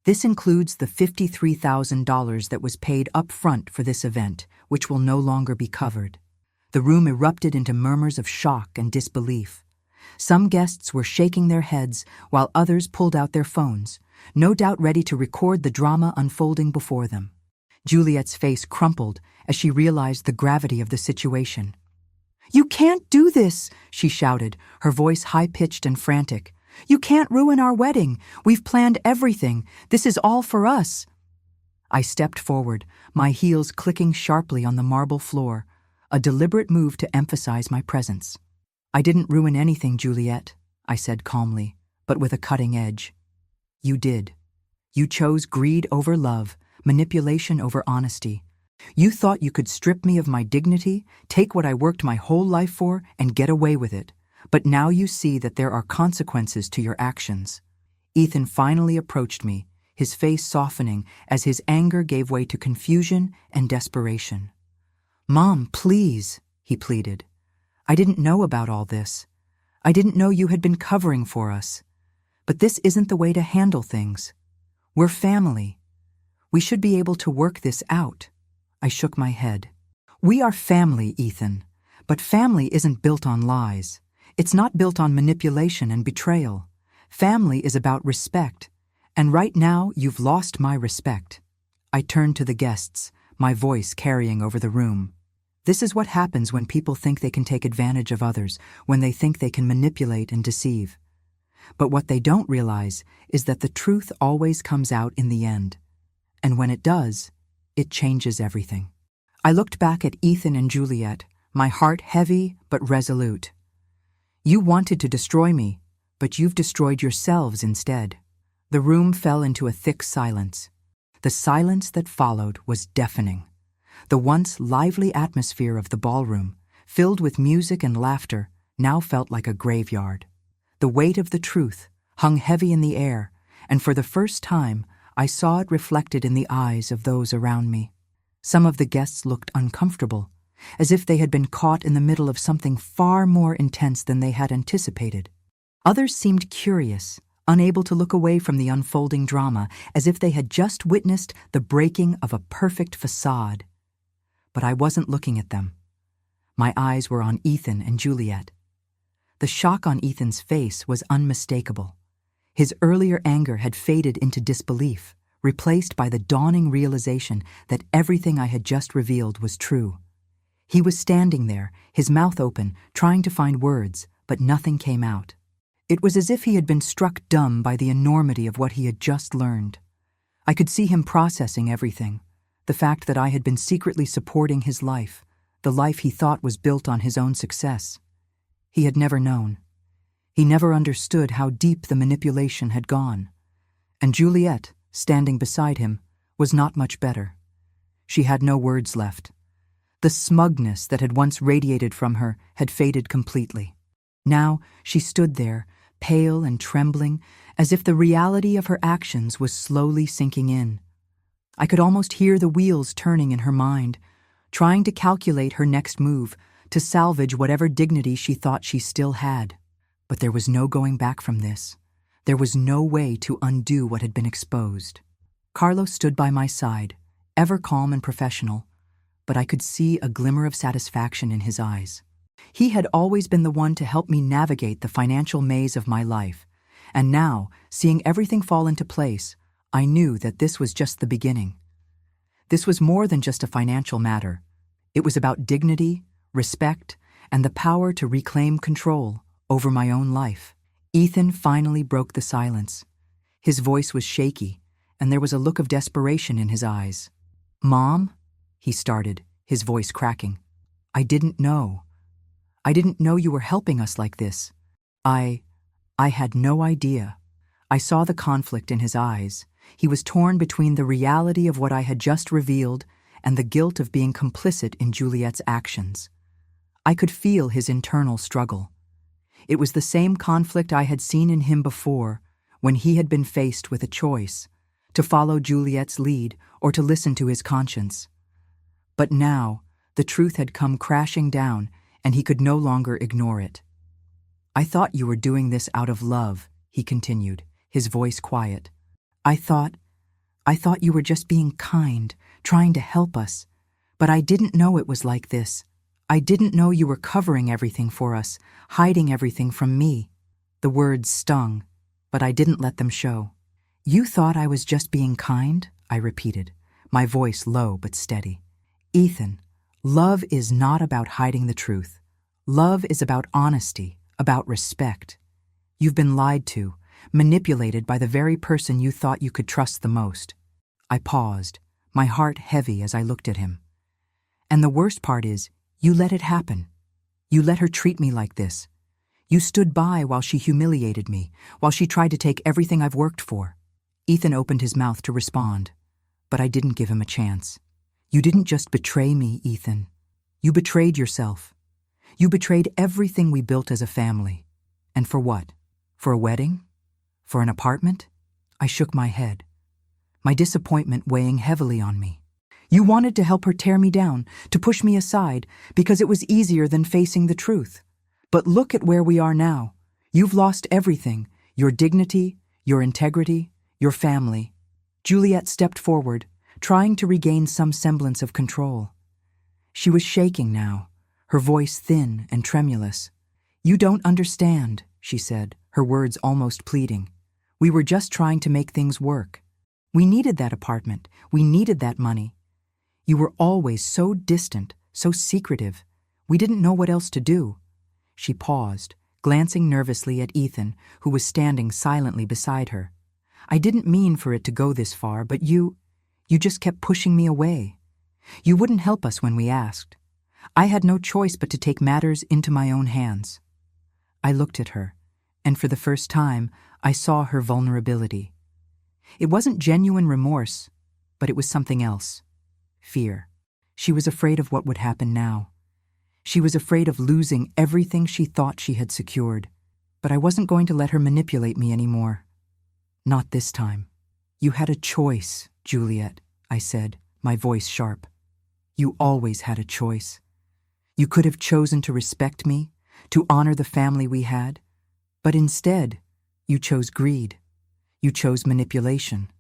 "This includes the $53,000 that was paid up front for this event, which will no longer be covered." The room erupted into murmurs of shock and disbelief. Some guests were shaking their heads, while others pulled out their phones, no doubt ready to record the drama unfolding before them. Juliet's face crumpled as she realized the gravity of the situation. "You can't do this," she shouted, her voice high-pitched and frantic. "You can't ruin our wedding. We've planned everything. This is all for us." I stepped forward, my heels clicking sharply on the marble floor, a deliberate move to emphasize my presence. "I didn't ruin anything, Juliet," I said calmly, but with a cutting edge. "You did. You chose greed over love, manipulation over honesty. You thought you could strip me of my dignity, take what I worked my whole life for, and get away with it. But now you see that there are consequences to your actions." Ethan finally approached me, his face softening as his anger gave way to confusion and desperation. "Mom, please," he pleaded. "I didn't know about all this. I didn't know you had been covering for us. But this isn't the way to handle things. We're family. We should be able to work this out." I shook my head. "We are family, Ethan, but family isn't built on lies. It's not built on manipulation and betrayal. Family is about respect, and right now you've lost my respect." I turned to the guests, my voice carrying over the room. "This is what happens when people think they can take advantage of others, when they think they can manipulate and deceive. But what they don't realize is that the truth always comes out in the end. And when it does, it changes everything." I looked back at Ethan and Juliet, my heart heavy but resolute. "You wanted to destroy me, but you've destroyed yourselves instead." The room fell into a thick silence. The silence that followed was deafening. The once lively atmosphere of the ballroom, filled with music and laughter, now felt like a graveyard. The weight of the truth hung heavy in the air, and for the first time, I saw it reflected in the eyes of those around me. Some of the guests looked uncomfortable, as if they had been caught in the middle of something far more intense than they had anticipated. Others seemed curious, unable to look away from the unfolding drama, as if they had just witnessed the breaking of a perfect facade. But I wasn't looking at them. My eyes were on Ethan and Juliet. The shock on Ethan's face was unmistakable. His earlier anger had faded into disbelief, replaced by the dawning realization that everything I had just revealed was true. He was standing there, his mouth open, trying to find words, but nothing came out. It was as if he had been struck dumb by the enormity of what he had just learned. I could see him processing everything, the fact that I had been secretly supporting his life, the life he thought was built on his own success. He had never known. He never understood how deep the manipulation had gone. And Juliet, standing beside him, was not much better. She had no words left. The smugness that had once radiated from her had faded completely. Now she stood there, pale and trembling, as if the reality of her actions was slowly sinking in. I could almost hear the wheels turning in her mind, trying to calculate her next move, to salvage whatever dignity she thought she still had. But there was no going back from this. There was no way to undo what had been exposed. Carlos stood by my side, ever calm and professional, but I could see a glimmer of satisfaction in his eyes. He had always been the one to help me navigate the financial maze of my life, and now, seeing everything fall into place, I knew that this was just the beginning. This was more than just a financial matter. It was about dignity, respect, and the power to reclaim control over my own life. Ethan finally broke the silence. His voice was shaky, and there was a look of desperation in his eyes. "Mom?" he started, his voice cracking. I didn't know you were helping us like this. I had no idea." I saw the conflict in his eyes. He was torn between the reality of what I had just revealed and the guilt of being complicit in Juliet's actions. I could feel his internal struggle. It was the same conflict I had seen in him before, when he had been faced with a choice, to follow Juliet's lead or to listen to his conscience. But now, the truth had come crashing down, and he could no longer ignore it. "I thought you were doing this out of love," he continued, his voice quiet. I thought you were just being kind, trying to help us. But I didn't know it was like this. I didn't know you were covering everything for us, hiding everything from me." The words stung, but I didn't let them show. "You thought I was just being kind?" I repeated, my voice low but steady. "Ethan, love is not about hiding the truth. Love is about honesty, about respect. You've been lied to, manipulated by the very person you thought you could trust the most." I paused, my heart heavy as I looked at him. "And the worst part is, you let it happen. You let her treat me like this. You stood by while she humiliated me, while she tried to take everything I've worked for." Ethan opened his mouth to respond, but I didn't give him a chance. "You didn't just betray me, Ethan. You betrayed yourself. You betrayed everything we built as a family. And for what? For a wedding? For an apartment?" I shook my head, my disappointment weighing heavily on me. "You wanted to help her tear me down, to push me aside, because it was easier than facing the truth. But look at where we are now. You've lost everything, your dignity, your integrity, your family." Juliet stepped forward, trying to regain some semblance of control. She was shaking now, her voice thin and tremulous. "You don't understand," she said, her words almost pleading. "We were just trying to make things work. We needed that apartment. We needed that money. You were always so distant, so secretive. We didn't know what else to do." She paused, glancing nervously at Ethan, who was standing silently beside her. "I didn't mean for it to go this far, but you just kept pushing me away. You wouldn't help us when we asked. I had no choice but to take matters into my own hands." I looked at her, and for the first time, I saw her vulnerability. It wasn't genuine remorse, but it was something else. Fear. She was afraid of what would happen now. She was afraid of losing everything she thought she had secured. But I wasn't going to let her manipulate me anymore. Not this time. "You had a choice, Juliet," I said, my voice sharp. "You always had a choice. You could have chosen to respect me, to honor the family we had. But instead, you chose greed. You chose manipulation.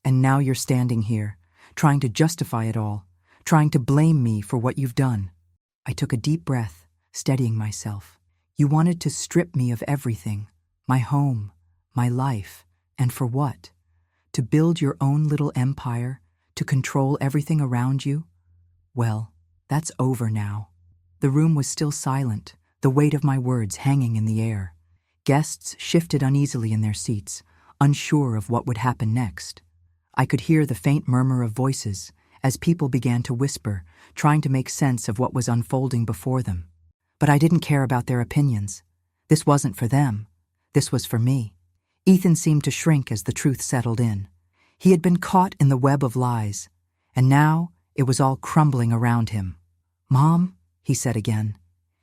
And now you're standing here, trying to justify it all, trying to blame me for what you've done." I took a deep breath, steadying myself. "You wanted to strip me of everything, my home, my life, and for what? To build your own little empire, to control everything around you? Well, that's over now." The room was still silent, the weight of my words hanging in the air. Guests shifted uneasily in their seats, unsure of what would happen next. I could hear the faint murmur of voices as people began to whisper, trying to make sense of what was unfolding before them. But I didn't care about their opinions. This wasn't for them. This was for me. Ethan seemed to shrink as the truth settled in. He had been caught in the web of lies, and now it was all crumbling around him. "Mom," he said again,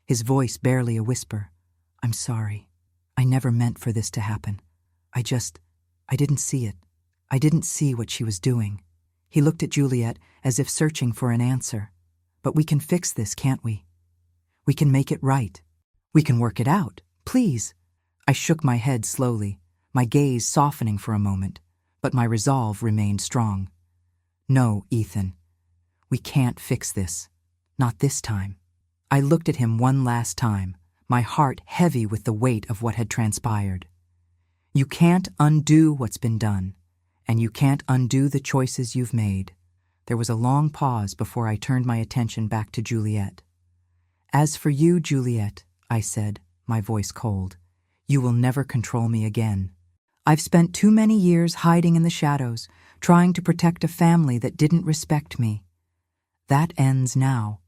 his voice barely a whisper. "I'm sorry. I never meant for this to happen. I didn't see it. I didn't see what she was doing." He looked at Juliet as if searching for an answer. But we can fix this, can't we? We can make it right. We can work it out, please. I shook my head slowly, my gaze softening for a moment, but my resolve remained strong. No, Ethan. We can't fix this. Not this time. I looked at him one last time, my heart heavy with the weight of what had transpired. You can't undo what's been done, and you can't undo the choices you've made. There was a long pause before I turned my attention back to Juliet. As for you, Juliet, I said, my voice cold, you will never control me again. I've spent too many years hiding in the shadows, trying to protect a family that didn't respect me. That ends now.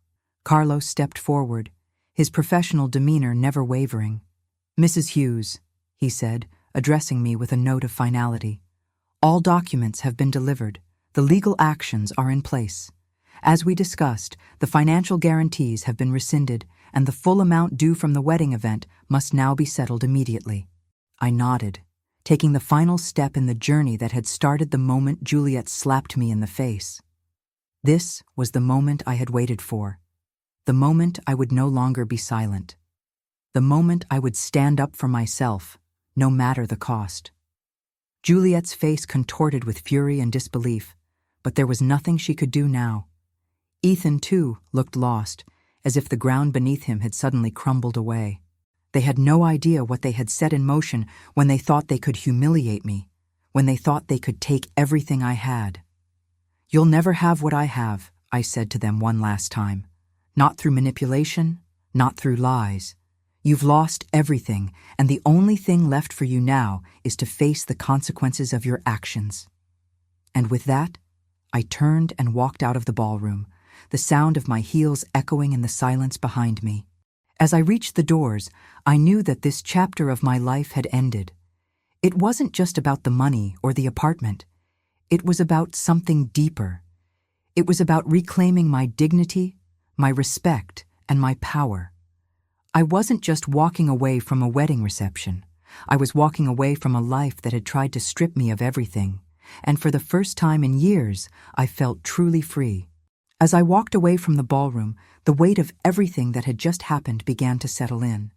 Carlos stepped forward, his professional demeanor never wavering. Mrs. Hughes, he said, addressing me with a note of finality. All documents have been delivered. The legal actions are in place. As we discussed, the financial guarantees have been rescinded, and the full amount due from the wedding event must now be settled immediately. I nodded, taking the final step in the journey that had started the moment Juliet slapped me in the face. This was the moment I had waited for. The moment I would no longer be silent. The moment I would stand up for myself, no matter the cost. Juliet's face contorted with fury and disbelief, but there was nothing she could do now. Ethan, too, looked lost, as if the ground beneath him had suddenly crumbled away. They had no idea what they had set in motion when they thought they could humiliate me, when they thought they could take everything I had. You'll never have what I have, I said to them one last time. Not through manipulation, not through lies. You've lost everything, and the only thing left for you now is to face the consequences of your actions. And with that, I turned and walked out of the ballroom, the sound of my heels echoing in the silence behind me. As I reached the doors, I knew that this chapter of my life had ended. It wasn't just about the money or the apartment. It was about something deeper. It was about reclaiming my dignity, my respect, and my power. I wasn't just walking away from a wedding reception. I was walking away from a life that had tried to strip me of everything, and for the first time in years, I felt truly free. As I walked away from the ballroom, the weight of everything that had just happened began to settle in.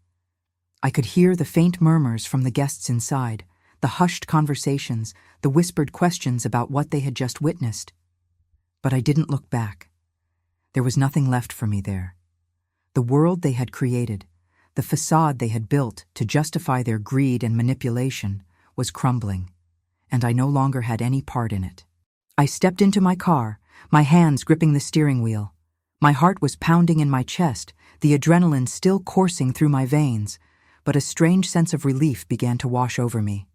I could hear the faint murmurs from the guests inside, the hushed conversations, the whispered questions about what they had just witnessed. But I didn't look back. There was nothing left for me there. The world they had created, the facade they had built to justify their greed and manipulation, was crumbling, and I no longer had any part in it. I stepped into my car, my hands gripping the steering wheel. My heart was pounding in my chest, the adrenaline still coursing through my veins, but a strange sense of relief began to wash over me.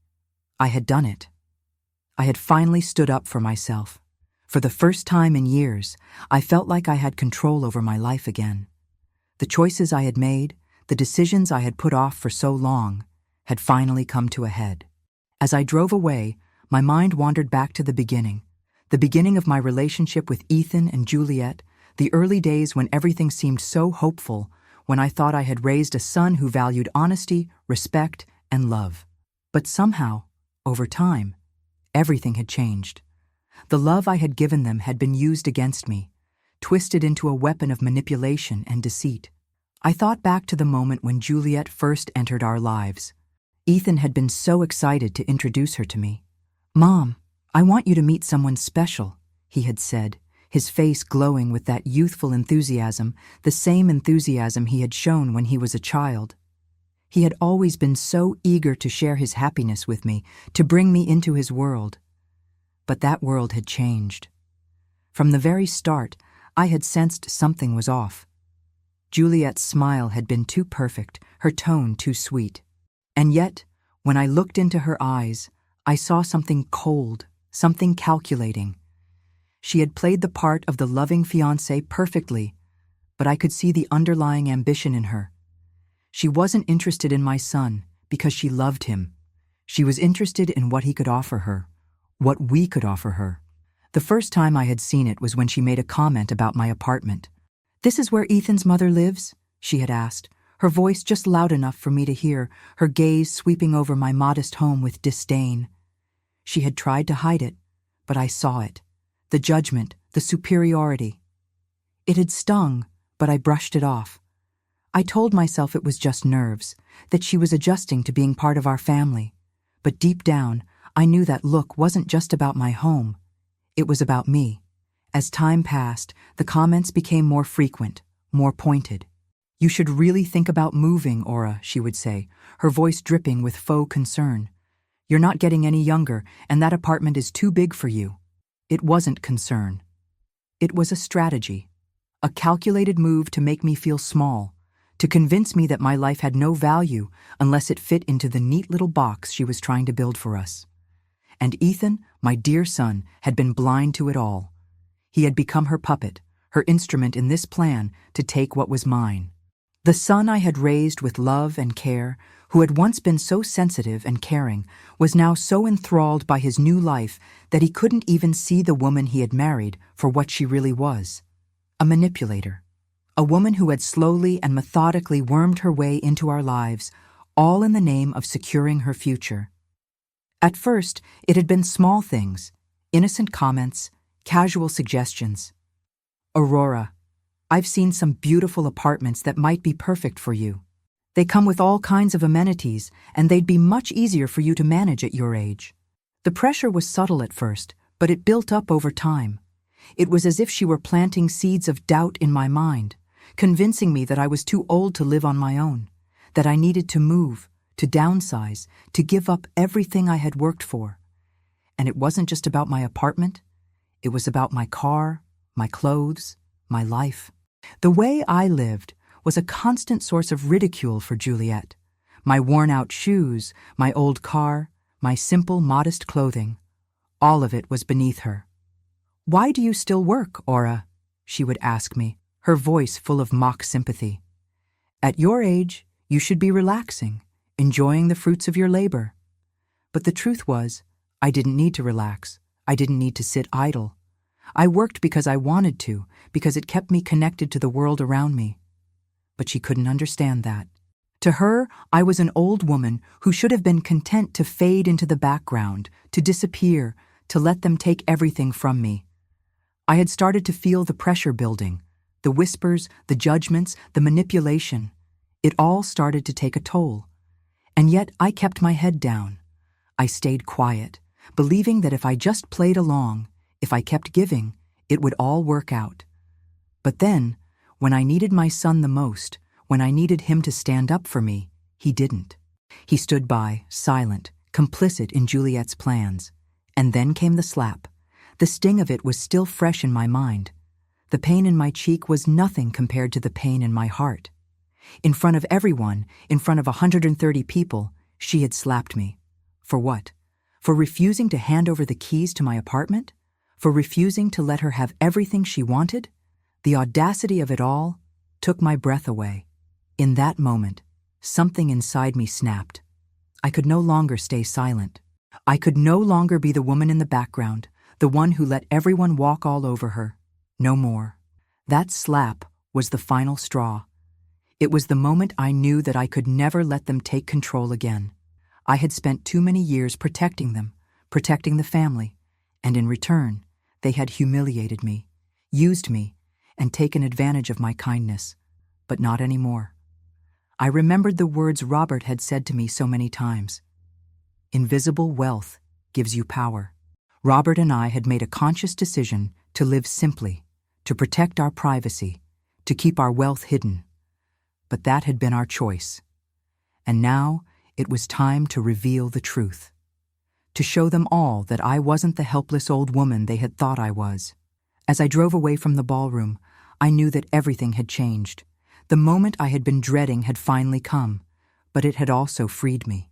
I had done it. I had finally stood up for myself. For the first time in years, I felt like I had control over my life again. The choices I had made, the decisions I had put off for so long, had finally come to a head. As I drove away, my mind wandered back to the beginning of my relationship with Ethan and Juliet, the early days when everything seemed so hopeful, when I thought I had raised a son who valued honesty, respect, and love. But somehow, over time, everything had changed. The love I had given them had been used against me, twisted into a weapon of manipulation and deceit. I thought back to the moment when Juliet first entered our lives. Ethan had been so excited to introduce her to me. "Mom, I want you to meet someone special," he had said, his face glowing with that youthful enthusiasm, the same enthusiasm he had shown when he was a child. He had always been so eager to share his happiness with me, to bring me into his world. But that world had changed. From the very start, I had sensed something was off. Juliet's smile had been too perfect, her tone too sweet. And yet, when I looked into her eyes, I saw something cold, something calculating. She had played the part of the loving fiancée perfectly, but I could see the underlying ambition in her. She wasn't interested in my son because she loved him. She was interested in what he could offer her, what we could offer her. The first time I had seen it was when she made a comment about my apartment. "This is where Ethan's mother lives?" she had asked, her voice just loud enough for me to hear, her gaze sweeping over my modest home with disdain. She had tried to hide it, but I saw it. the judgment, the superiority. It had stung, but I brushed it off. I told myself it was just nerves, that she was adjusting to being part of our family. But deep down, I knew that look wasn't just about my home. It was about me. As time passed, the comments became more frequent, more pointed. "You should really think about moving, Aura," she would say, her voice dripping with faux concern. "You're not getting any younger, and that apartment is too big for you." It wasn't concern. It was a strategy, a calculated move to make me feel small, to convince me that my life had no value unless it fit into the neat little box she was trying to build for us. And Ethan, my dear son, had been blind to it all. He had become her puppet, her instrument in this plan to take what was mine. The son I had raised with love and care, who had once been so sensitive and caring, was now so enthralled by his new life that he couldn't even see the woman he had married for what she really was. A manipulator. A woman who had slowly and methodically wormed her way into our lives, all in the name of securing her future. At first, it had been small things, innocent comments, casual suggestions. "Aurora, I've seen some beautiful apartments that might be perfect for you. They come with all kinds of amenities, and they'd be much easier for you to manage at your age." The pressure was subtle at first, but it built up over time. It was as if she were planting seeds of doubt in my mind, convincing me that I was too old to live on my own, that I needed to move, to downsize, to give up everything I had worked for. And it wasn't just about my apartment. It was about my car, my clothes, my life. The way I lived was a constant source of ridicule for Juliet. My worn-out shoes, my old car, my simple, modest clothing, all of it was beneath her. "Why do you still work, Aura?" she would ask me, her voice full of mock sympathy. "At your age, you should be relaxing, enjoying the fruits of your labor." But the truth was, I didn't need to relax. I didn't need to sit idle. I worked because I wanted to, because it kept me connected to the world around me. But she couldn't understand that. To her, I was an old woman who should have been content to fade into the background, to disappear, to let them take everything from me. I had started to feel the pressure building, the whispers, the judgments, the manipulation. It all started to take a toll. And yet I kept my head down. I stayed quiet, believing that if I just played along, if I kept giving, it would all work out. But then, when I needed my son the most, when I needed him to stand up for me, he didn't. He stood by, silent, complicit in Juliet's plans. And then came the slap. The sting of it was still fresh in my mind. The pain in my cheek was nothing compared to the pain in my heart. In front of everyone, in front of 130 people, she had slapped me. For what? For refusing to hand over the keys to my apartment? For refusing to let her have everything she wanted? The audacity of it all took my breath away. In that moment, something inside me snapped. I could no longer stay silent. I could no longer be the woman in the background, the one who let everyone walk all over her. No more. That slap was the final straw. It was the moment I knew that I could never let them take control again. I had spent too many years protecting them, protecting the family, and in return, they had humiliated me, used me, and taken advantage of my kindness. But not anymore. I remembered the words Robert had said to me so many times. Invisible wealth gives you power. Robert and I had made a conscious decision to live simply, to protect our privacy, to keep our wealth hidden. But that had been our choice. And now it was time to reveal the truth. To show them all that I wasn't the helpless old woman they had thought I was. As I drove away from the ballroom, I knew that everything had changed. The moment I had been dreading had finally come, but it had also freed me.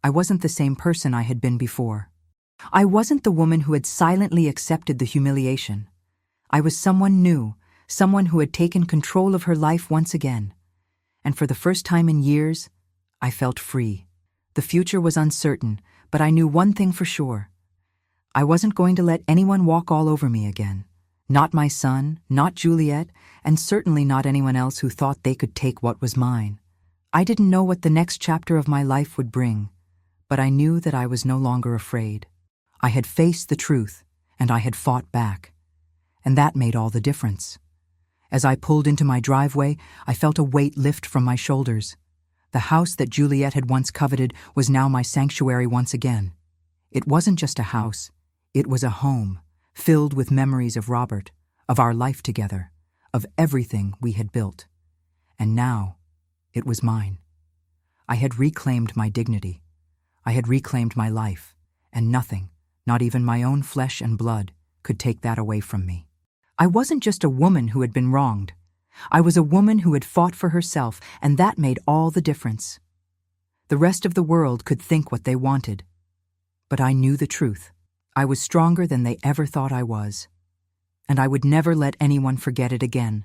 I wasn't the same person I had been before. I wasn't the woman who had silently accepted the humiliation. I was someone new, someone who had taken control of her life once again. And for the first time in years, I felt free. The future was uncertain, but I knew one thing for sure. I wasn't going to let anyone walk all over me again. Not my son, not Juliet, and certainly not anyone else who thought they could take what was mine. I didn't know what the next chapter of my life would bring, but I knew that I was no longer afraid. I had faced the truth, and I had fought back. And that made all the difference. As I pulled into my driveway, I felt a weight lift from my shoulders. The house that Juliet had once coveted was now my sanctuary once again. It wasn't just a house, it was a home, filled with memories of Robert, of our life together, of everything we had built. And now, it was mine. I had reclaimed my dignity. I had reclaimed my life, and nothing, not even my own flesh and blood, could take that away from me. I wasn't just a woman who had been wronged. I was a woman who had fought for herself, and that made all the difference. The rest of the world could think what they wanted. But I knew the truth. I was stronger than they ever thought I was. And I would never let anyone forget it again.